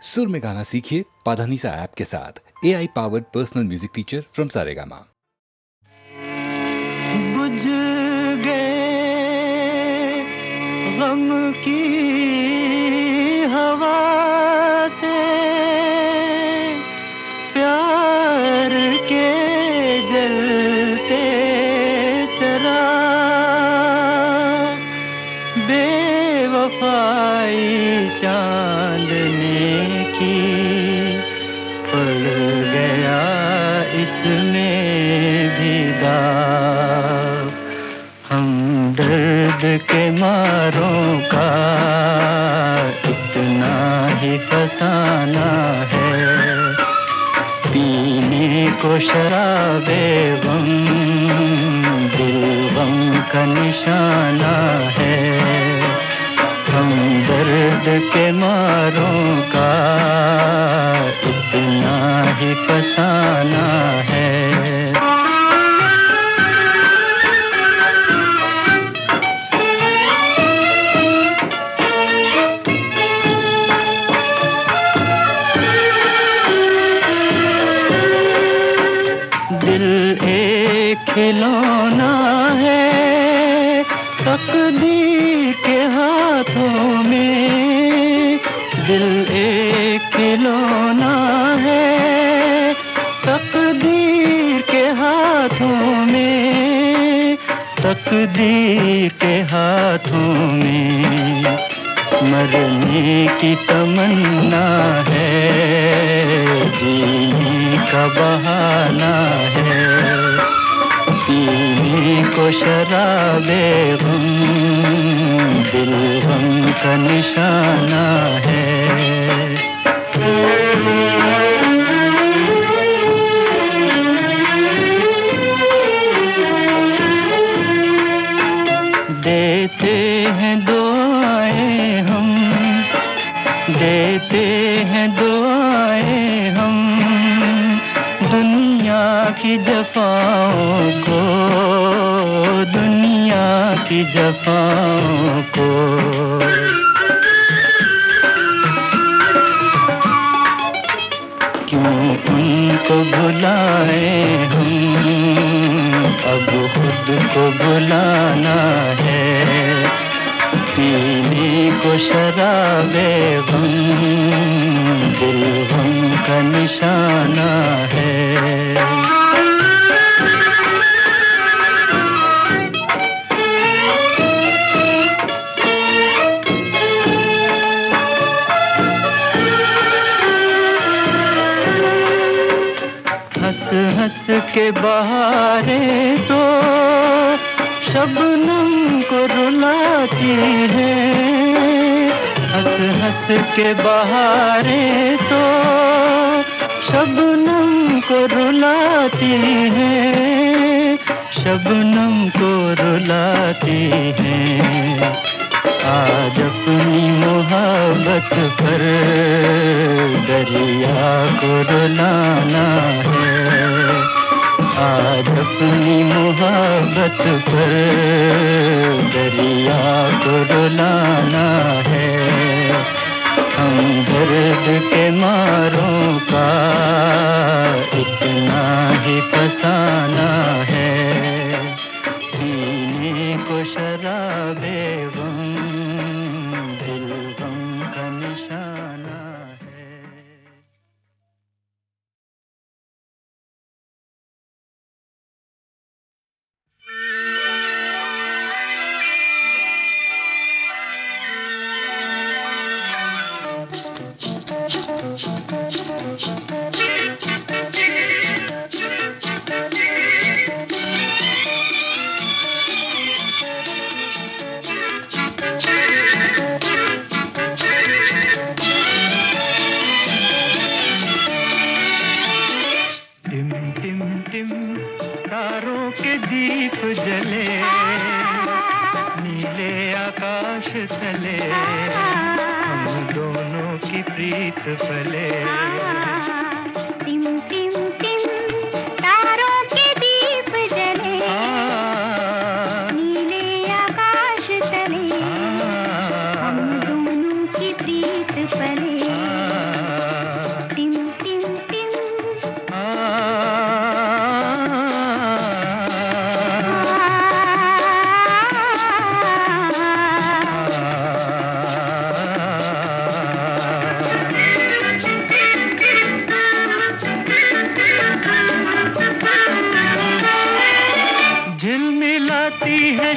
सुर में गाना सीखिए पाधानीसा ऐप के साथ। AI powered personal music teacher from Saregama. बुझ गए गम की हवा से प्यार के जलते चराग, बेवफाई चांदने की पड़ गया इसमें भी दाग। हम दर्द के मारों का इतना ही फसाना है, पीने को शराबे गम दिल गम का निशाना है। हम दर्द के मारों का इतना ही फसाना है। दिल एक खिलौना है तकदीर के हाथों में, दिल एक खिलौना है तकदीर के हाथों में, तकदीर के हाथों में। मरने की तमन्ना है, जीने का बहाना है, पीने को शराबे गम दिल गम का निशाना है। देते हैं दुआएं हम, देते हैं दुआएं हम दुनिया की जफाओं को, दुनिया की जफाओं को। क्यों उनको भुलाएं हम, अब खुद को भुलाना है, पीने को शराबे गम दिल गम का निशाना है। हंस हंस के बहारें तो शबनम को रुलाती है, हंस हंस के बहारें तो शबनम को रुलाती है, शबनम को रुलाती है। आज अपनी मोहब्बत पर दरिया को रुलाना है, आज अपनी मोहब्बत पर दरिया को रुलाना है। हम दर्द के मारों का इतना ही फसाना है, पीने को शराबे गम दिल गम का निशाना है। तारों के दीप जले नीले आकाश तले, हम दोनों की प्रीत पले। टिम टिम टिम तारों के दीप जले नीले आकाश तले, हम दोनों की प्रीत पले।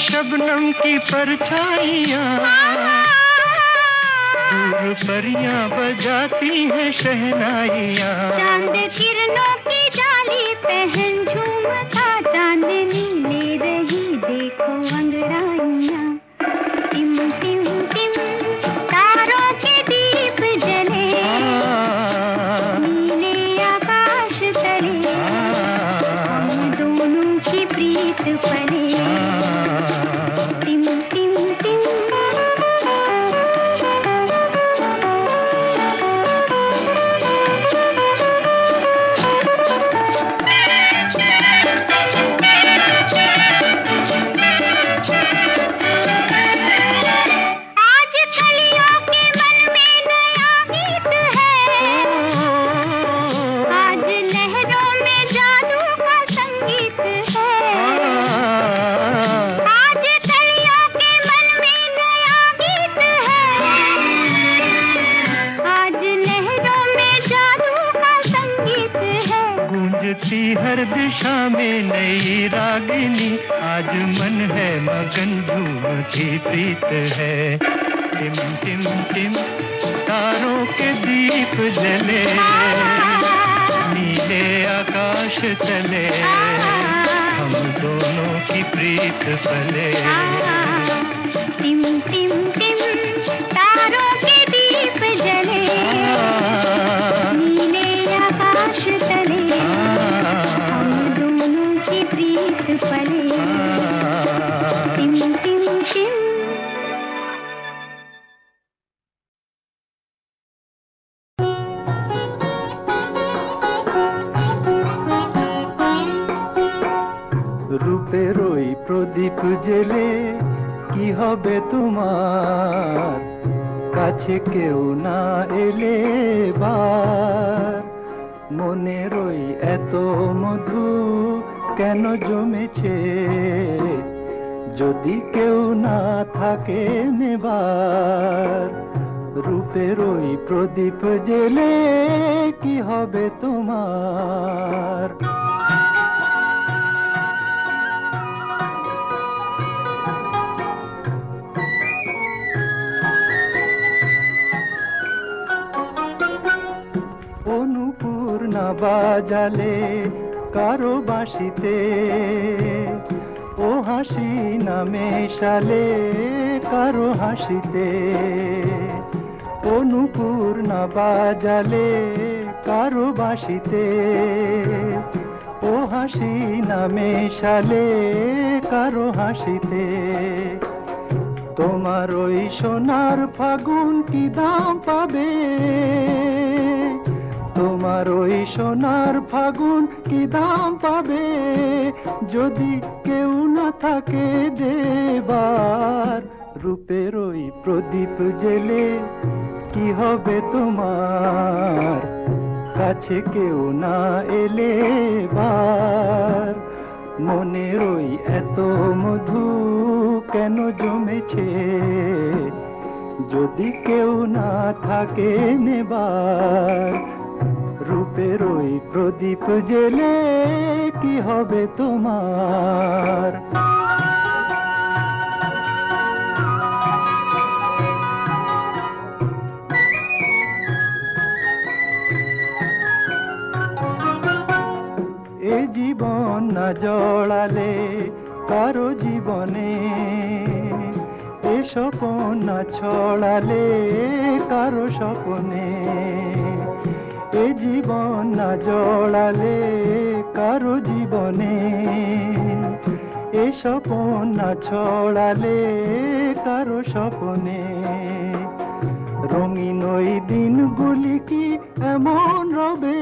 शबनम की परछाइयाँ, दूर परियां बजाती हैं शहनाइयाँ। चांद किरणों की जाली पहन झूमता, चांदनी ले रही देखो अंगड़ाइयाँ। टिम टिम टिम तारों के दीप जले, नीले आकाश तले, हम दोनों की प्रीत पले। टिम टिम टिम हर दिशा में नई रागिनी, आज मन है मगन झूमती प्रीत है। टिम टिम टिम तारों के दीप जले, नीले आकाश तले, हम दोनों की प्रीत पले। टिम टिम टिम तारों के दीप जले, नीले आकाश तले, हम दोनों की प्रीत पले। टिम टिम टिम রূপের ওই প্রদীপ জেলে কি হবে তোমার, কাছে কেউ না এলে বার। মনের ওই এত মধু কেন জমেছে, যদি কেউ না থাকে নেবার। রূপের ওই প্রদীপ জেলে কি হবে তোমার। অনুপূর্ণা বাজালে কারো বাঁশিতে, ও হাসি না মেশালে কারো হাসিতে। অনুপূর্ণা বাজালে কারো বাঁশিতে, ও হাসি না মেশালে কারো হাসিতে। তোমার ওই সোনার ফাগুন কি দাম পাবে, তোমার ওই সোনার ফাগুন কি দাম পাবে, যদি কেউ না থাকে দেবার। রূপের ওই প্রদীপ জেলে কি হবে তোমার, কাছে কেউ না এলে বার। মনের ওই এত মধু কেন জমেছে, যদি কেউ না থাকে নেবার। রূপের ওই প্রদীপ জেলে কি হবে তোমার। এ জীবন না জড়ালে কারো জীবনে, এ স্বপন না ছড়ালে কারো স্বপনে। এ জীবন না জড়ালে কারো জীবনে, এ স্বপন না ছড়ালে কারো স্বপনে। রঙিন ওই দিনগুলি কি এমন রবে,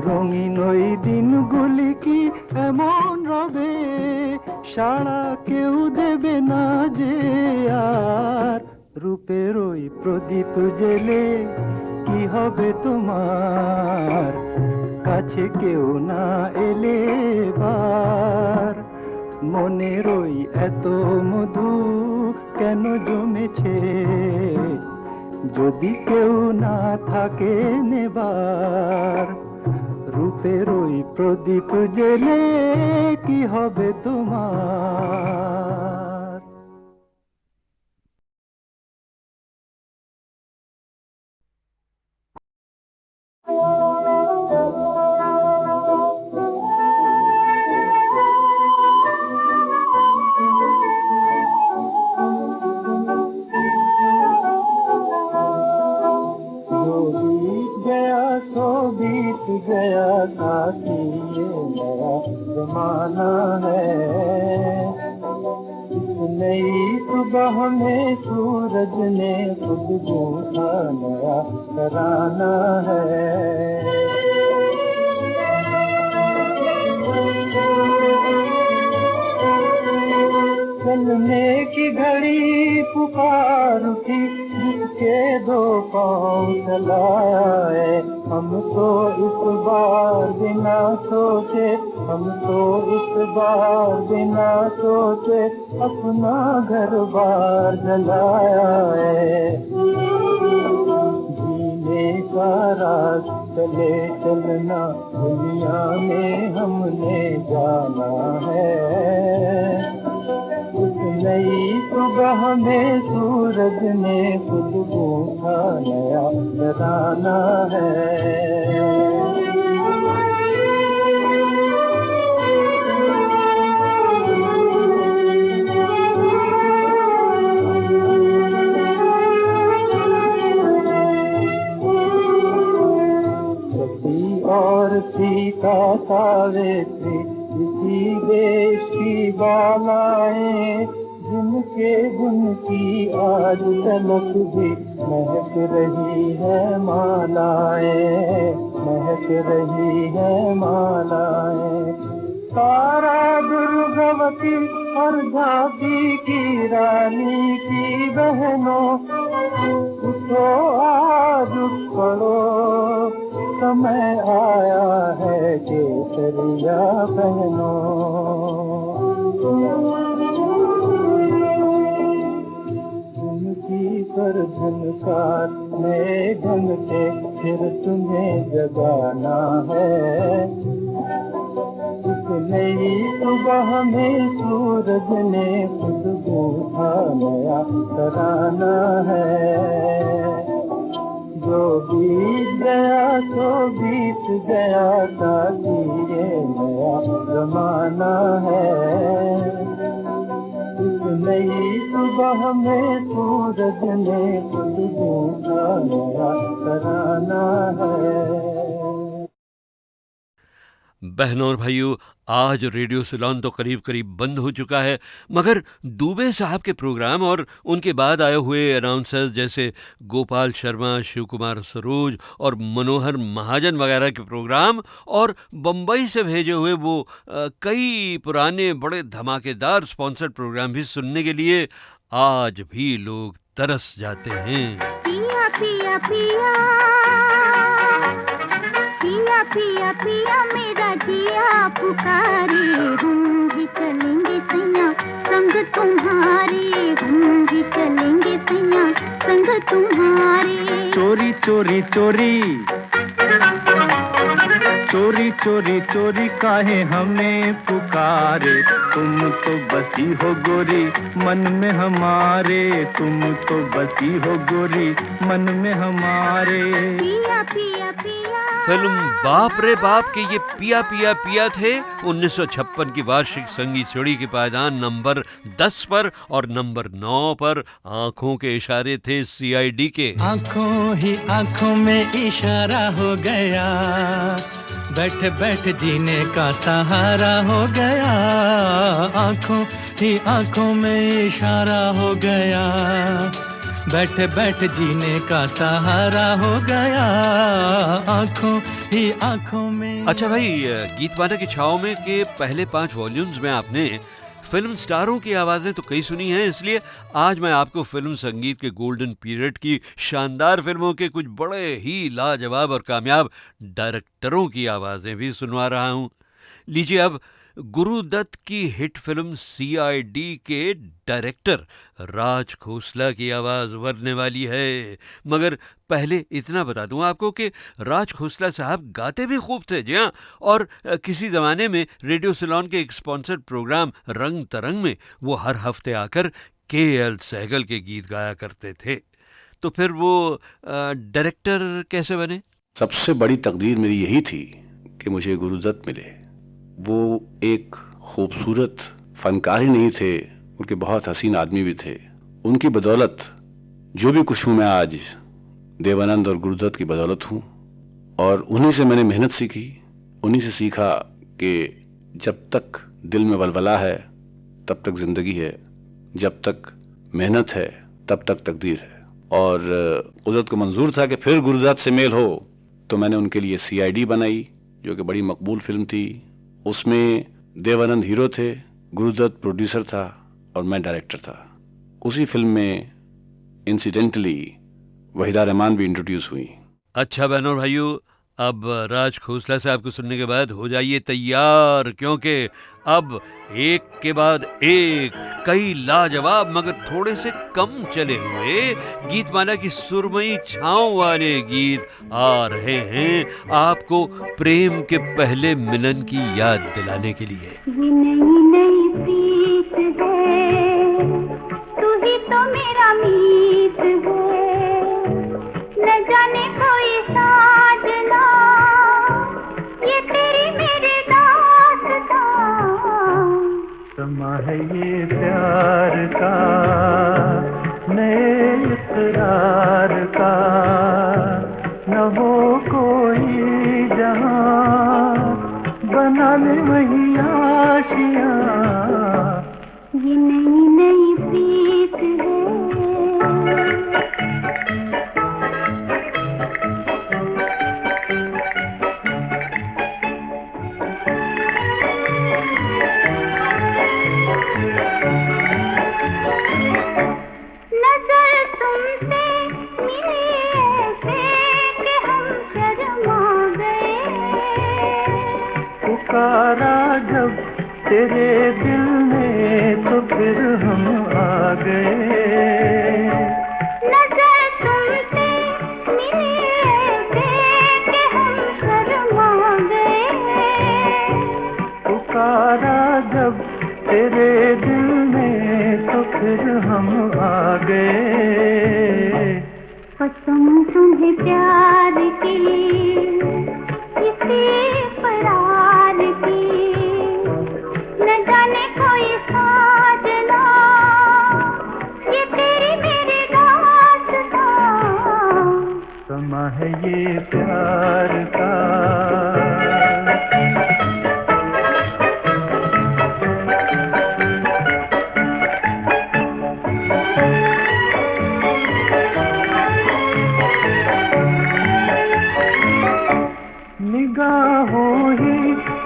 রঙিন ওই দিনগুলি কি এমন রবে, সাড়া কেউ দেবে না যে আর। রূপের ওই প্রদীপ জেলে কি হবে তোমার, কাছে কেউ না এলে বার। মনের ওই এত মধু কেন জমেছে, যদি কেউ না থাকে নেবার। রূপে রই প্রদীপ জেলে কি হবে তোমার? जो बीत गया तो बीत गया साथी, ये नया जमाना है। इस नई सुबह में सूरज ने खुद गूंथा नया तराना है। चलने की घड़ी पुकार उठी, जिसके दो पाँव चलाए। हम तो इस बार बिना सोचे, हम तो इस बार बिना सोचे अपना घर बार जलाया है। जीने का राज चले चलना दुनिया में हमने जाना है। नई सुबह में सूरज ने खुद गूंथा नया तराना है। सती और सीता सावित्री इसी देश की बालाएं, जिनके गुण की आज तलक भी महक रही है मालाएं, महक रही है मालाएं। तारा दुर्गवती और झांसी की रानी की बहनों, उठो आज पढ़ो, समय आया है केसरिया पहनो। उनकी पर झनकार में ढंग से फिर तुम्हें जगाना है। इस नई सुबह में सूरज ने खुद गूंथा नया तराना है। जो बीत गया तो बीत गया साथी, ये नया जमाना है। इस नई सुबह में सूरज ने खुद गूंथा नया तराना है। बहनों और भाइयों, आज रेडियो सिलोन तो करीब करीब बंद हो चुका है, मगर दुबे साहब के प्रोग्राम और उनके बाद आए हुए अनाउंसर्स जैसे गोपाल शर्मा, शिव कुमार सरोज और मनोहर महाजन वगैरह के प्रोग्राम और बम्बई से भेजे हुए वो कई पुराने बड़े धमाकेदार स्पॉन्सर्ड प्रोग्राम भी सुनने के लिए आज भी लोग तरस जाते हैं। पिया पिया पिया पिया पिया पिया मेरा जिया पुकारे, हम भी चलेंगे सैया संग तुम्हारे, हम भी चलेंगे सैया संग तुम्हारे। चोरी चोरी चोरी चोरी चोरी चोरी काहे हमें पुकारे, तुम तो बसी हो गोरी मन में हमारे, तुम तो बसी हो गोरी मन में हमारे। पिया पिया पिया। फिल्म बाप रे बाप के ये पिया पिया पिया थे 1956 की वार्षिक संगीत सीढ़ी के पायदान नंबर 10 पर, और नंबर 9 पर आंखों के इशारे थे CID के। आंखों ही आंखों में इशारा हो गया, बैठ बैठ जीने का सहारा हो गया, आंखों ही आंखों में इशारा हो गया, बैठ बैठ जीने का सहारा हो गया, आंखों ही आंखों में। अच्छा भाई, गीतमाला की छाव में के पहले 5 वॉल्यूम्स में आपने फिल्म स्टारों की आवाज़ें तो कई सुनी हैं, इसलिए आज मैं आपको फिल्म संगीत के गोल्डन पीरियड की शानदार फिल्मों के कुछ बड़े ही लाजवाब और कामयाब डायरेक्टरों की आवाज़ें भी सुनवा रहा हूँ। लीजिए अब गुरुदत्त की हिट फिल्म सीआईडी के डायरेक्टर राज खोसला की आवाज उभरने वाली है। मगर पहले इतना बता दूं आपको कि राज खोसला साहब गाते भी खूब थे, जी हाँ। और किसी जमाने में रेडियो सिलोन के एक स्पॉन्सर्ड प्रोग्राम रंग तरंग में वो हर हफ्ते आकर के.एल. सहगल के गीत गाया करते थे। तो फिर वो डायरेक्टर कैसे बने? सबसे बड़ी तकदीर मेरी यही थी कि मुझे गुरुदत्त मिले। वो एक खूबसूरत फनकार ही नहीं थे, उनके बहुत हसीन आदमी भी थे। उनकी बदौलत जो भी कुछ हूँ मैं आज, देवानंद और गुरुदत्त की बदौलत हूँ। और उन्हीं से मैंने मेहनत सीखी, उन्हीं से सीखा कि जब तक दिल में वलवला है तब तक जिंदगी है, जब तक मेहनत है तब तक तकदीर है। और गुरुदत्त को मंजूर था कि फिर गुरुदत्त से मेल हो, तो मैंने उनके लिए सीआईडी बनाई, जो कि बड़ी मकबूल फिल्म थी। उसमें देवानंद हीरो थे, गुरुदत्त प्रोड्यूसर था और मैं डायरेक्टर था। उसी फिल्म में इंसिडेंटली वहीदा रहमान भी इंट्रोड्यूस हुई। अच्छा बहनों और भाइयों, अब राज खोसला साहब को सुनने के बाद हो जाइए तैयार, क्योंकि अब एक के बाद एक कई लाजवाब मगर थोड़े से कम चले हुए गीतमाला की सुरमई छाँव वाले गीत आ रहे हैं आपको प्रेम के पहले मिलन की याद दिलाने के लिए। ये नई नई प्रीत है, तू ही तो मेरा मीत है, न जाने कोई साजना, ये तेरी मेरी दास्तां। समा है ये प्यार का, नए इकरार का, न हो कोई जहां, बना ले वही आशियां। ये नई नई प्रीत है। नजर तुमसे मिली ऐसे कि हम शर्मा गए, पुकारा जब तेरे दिल ने तो फिर हम आ गए। नजर तुमसे मिली ऐसे कि हम शर्मा गए, पुकारा जब तेरे दिल ने तो फिर हम आ गए। कसम तुम्हें प्यार की, इसी करार की, न जाने कोई साजना, ये तेरी मेरी दास्तां। समा है ये प्यार का। निगाहों ही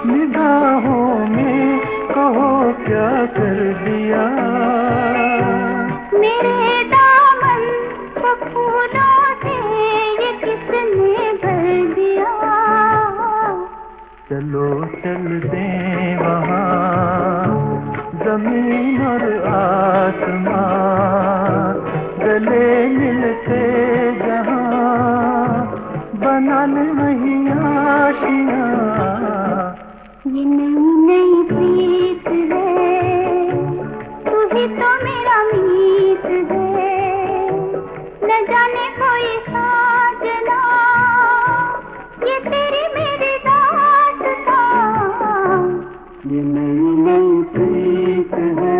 निगाहों में कहो क्या कर दिया, मेरे दामन को फूलों से ये किसने भर दिया। चलो चल दे वहाँ, जमीन और आसमां गले मिलते जहाँ, बना ले वही आशियां। ये नई नई प्रीत है, तू ही तो मेरा मीत है, न जाने कोई साजना, ये तेरी मेरी दास्तां। ये नई नई प्रीत है।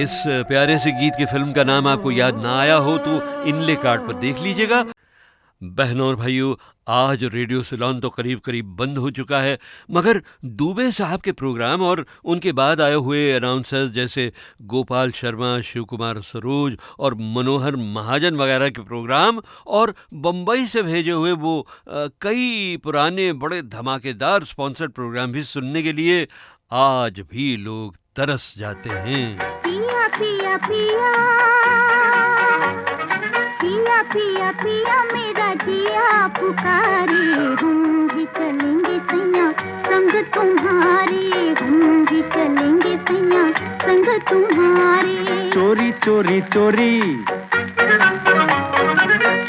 इस प्यारे से गीत की फिल्म का नाम आपको याद ना आया हो तो इनले कार्ड पर देख लीजिएगा। बहनों और भाइयों, आज रेडियो सिलोन तो करीब करीब बंद हो चुका है, मगर दुबे साहब के प्रोग्राम और उनके बाद आए हुए अनाउंसर्स जैसे गोपाल शर्मा, शिव कुमार सरोज और मनोहर महाजन वगैरह के प्रोग्राम और बम्बई से भेजे हुए वो कई पुराने बड़े धमाकेदार स्पॉन्सर्ड प्रोग्राम भी सुनने के लिए आज भी लोग तरस जाते हैं। पिया पिया पिया, पिया पिया पिया मेरा जिया पुकारे, हम भी चलेंगे सैया संग तुम्हारे, हम भी चलेंगे सैया संग तुम्हारे। चोरी चोरी चोरी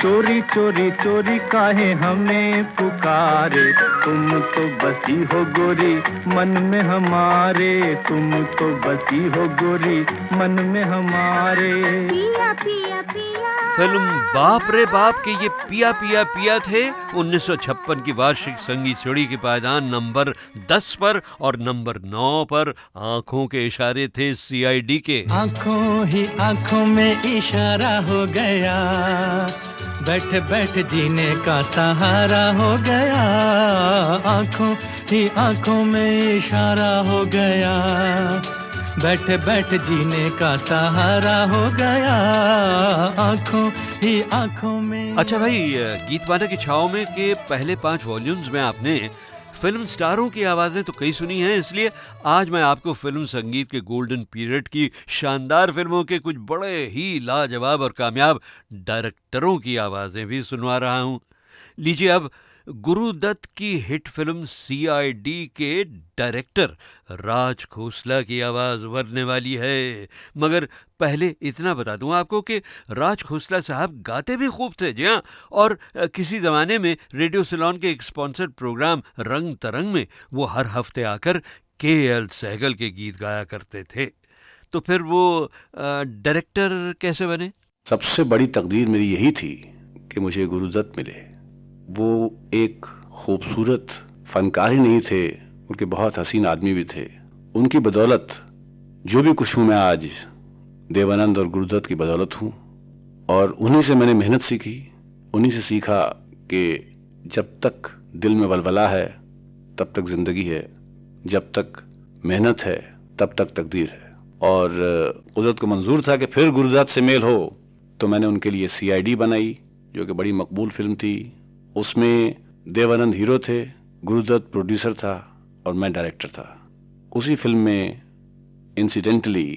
चोरी चोरी चोरी काहे हमें पुकारे, तुम तो बसी हो गोरी मन में हमारे, तुम तो बसी हो गोरी मन में हमारे। पिया पिया पिया। फिल्म बाप रे बाप के ये पिया पिया पिया थे 1956 की वार्षिक संगीत सीढ़ी के पायदान नंबर 10 पर, और नंबर 9 पर आंखों के इशारे थे सीआईडी के। आंखों ही आंखों में इशारा हो गया, बैठ बैठ जीने का सहारा हो गया, आंखों ही आंखों में इशारा हो गया, बैठ बैठ जीने का सहारा हो गया, आंखों ही आंखों में। अच्छा भाई, गीतमाला की छाओं में के पहले 5 वॉल्यूम्स में आपने फिल्म स्टारों की आवाजें तो कई सुनी हैं, इसलिए आज मैं आपको फिल्म संगीत के गोल्डन पीरियड की शानदार फिल्मों के कुछ बड़े ही लाजवाब और कामयाब डायरेक्टरों की आवाजें भी सुनवा रहा हूं। लीजिए, अब गुरुदत्त की हिट फिल्म सीआईडी के डायरेक्टर राज खोसला की आवाज उभरने वाली है। मगर पहले इतना बता दूं आपको कि राज खोसला साहब गाते भी खूब थे, जी हाँ। और किसी ज़माने में रेडियो सिलोन के एक स्पॉन्सर्ड प्रोग्राम रंग तरंग में वो हर हफ्ते आकर केएल सहगल के गीत गाया करते थे। तो फिर वो डायरेक्टर कैसे बने? सबसे बड़ी तकदीर मेरी यही थी कि मुझे गुरुदत्त मिले। वो एक खूबसूरत फनकार ही नहीं थे, उनके बहुत हसीन आदमी भी थे। उनकी बदौलत जो भी कुछ हूँ मैं आज, देवानंद और गुरुदत्त की बदौलत हूँ। और उन्हीं से मैंने मेहनत सीखी, उन्हीं से सीखा कि जब तक दिल में वलवला है तब तक ज़िंदगी है, जब तक मेहनत है तब तक तकदीर है। और कुदरत को मंजूर था कि फिर गुरुदत्त से मेल हो, तो मैंने उनके लिए सीआईडी बनाई, जो कि बड़ी मकबूल फिल्म थी। उसमें देवानंद हीरो थे, गुरुदत्त प्रोड्यूसर था और मैं डायरेक्टर था। उसी फिल्म में इंसिडेंटली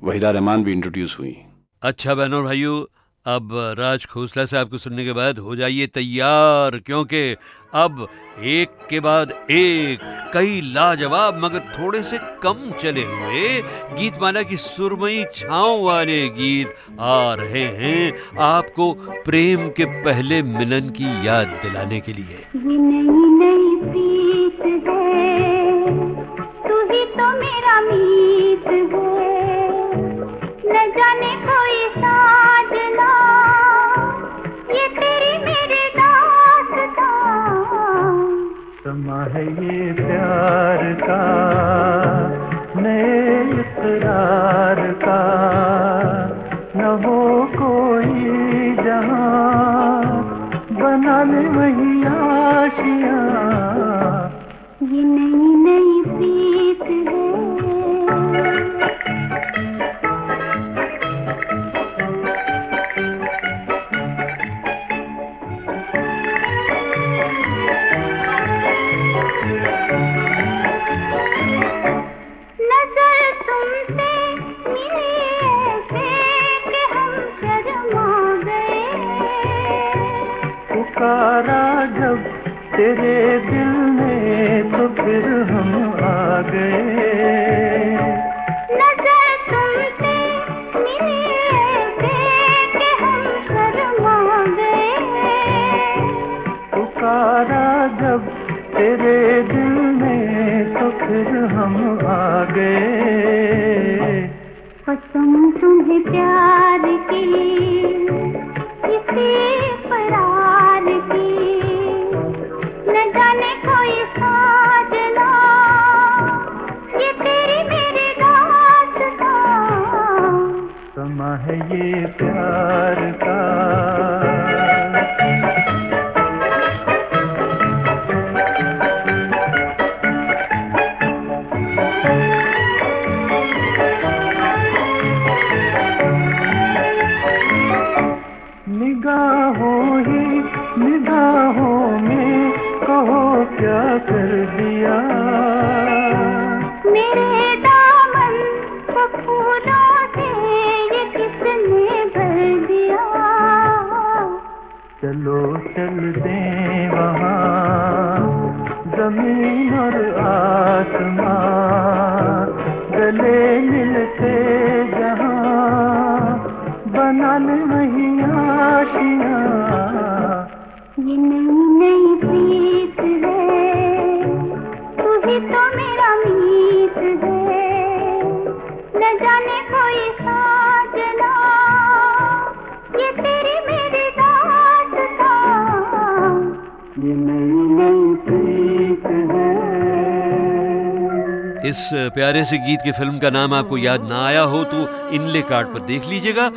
वहीदा रहमान भी इंट्रोड्यूस हुई। अच्छा बहनों भाइयों, अब राज खोसला साहब को सुनने के बाद हो जाइए तैयार, क्योंकि अब एक के बाद एक कई लाजवाब मगर थोड़े से कम चले हुए गीतमाला की सुरमई छाँव वाले गीत आ रहे हैं आपको प्रेम के पहले मिलन की याद दिलाने के लिए। ये नई नई प्रीत है, तू ही तो मेरा मीत है, न जाने कोई साजना, ये तेरी मेरी दास्तां। समा है ये प्यार का, नए इकरार का, न हो कोई जहां, बना ले वही आशियां। ये नई नई प्रीत है। नजर तुमसे मिली ऐसे कि हम शर्मा गए, पुकारा जब तेरे दिल ने तो फिर हम आ गए। नजर तुमसे मिली ऐसे कि हम शर्मा गए, पुकारा जब तेरे दिल ने तो फिर हम आ गए। कसम तुम्हें प्यार की, किसी करार की, न जाने कोई साजना, ये तेरी मेरी दास्तां। समा है ये प्यार का। निगाहों ही निगाहों में कहो क्या कर दिया, मेरे दामन को फूलों से ये किसने भर दिया। चलो चलते वहाँ जमीन और आसमां गले मिलते जहाँ बना ले वहीं आशियाँ। ये नई नई प्रीत है, तू ही तो मेरा मीत है, न जाने कोई साजना, ये तेरी मेरी दास्तां। ये नई नई प्रीत है। इस प्यारे से गीत की फिल्म का नाम आपको याद ना आया हो तो इनले कार्ड पर देख लीजिएगा।